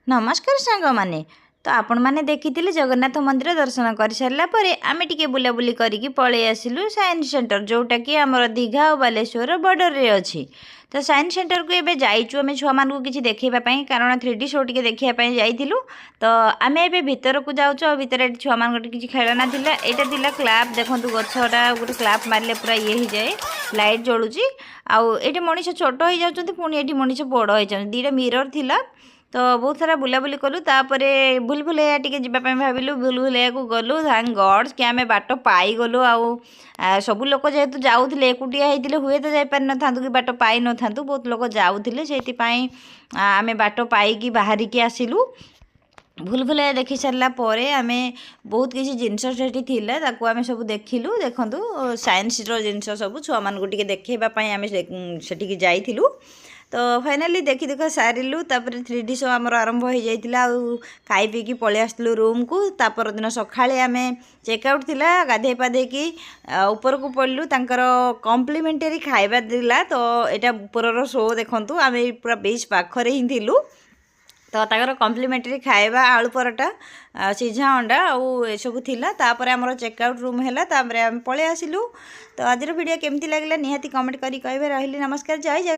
नमस्कार सांग माने तो आपण मैंने देखी जगन्नाथ मंदिर दर्शन कर सारा पर आम टे बुलाबुली करके पलि आसलु साइंस सेंटर जोटा कि आमर दीघा और बालेश्वर बॉर्डर रे अच्छी। तो साइंस सेंटर को एबे जाइचु आम छुआ मान किसी देखापी कारण 3D शो टे देखापी जाइलु। तो आम ए भितर को जाऊँ भितर छुआ मान किसी खेलना था यहाँ क्लाप देखूँ गछटा गोटे क्लाप मारे पूरा ये हो जाए लाइट जलुची आउ ये मनीष छोट हो जाती पुणी ये मनीष बड़ हो जाती दीटा मिरर थिला। तो बहुत सारा बुलाबुली कलु तापर भूल भुलैया टी जावाई भाविलु भूल भुलैया को गलु थैंक गॉड कि आम बाट पाईगलु सबू लोक जेहेतु जाऊे एकुटिया होते हुए तो जापार न था कि बाट पाई न था बहुत लोक जाऊे से आम बाट पाई बाहरिकी आसिलु। भूल भुलैया देखी सारा पर आम बहुत किसी जिनस आम सब देखिलु देखु साइंस जिनस सब छुआ मान देखापी आम से जाइलु। तो फाइनाली देखी देख सारू तापर 3D शो आमर आरंभ हो जाता खाई पीकी पलि आसलु रूम को तापर दिन सका आम चेकआउट थिला गाधे पाधे कि ऊपर को पड़लु तांकर कम्प्लीमेंटरी खाଇବା दिला। तो यहाँ ऊपर शो देखु आम पूरा बीच पाखरे ही थिलु। तो ताकर कम्प्लीमेंटरी खाଇବା आलू पराठा सीझा अंडा आउ सब थिला तापर आमर चेकआउट रूम है तापर आम पलि आसिलु। तो आज वीडियो केमती लगे निहाती कमेंट करी कहबे। रहिली नमस्कार जय जय।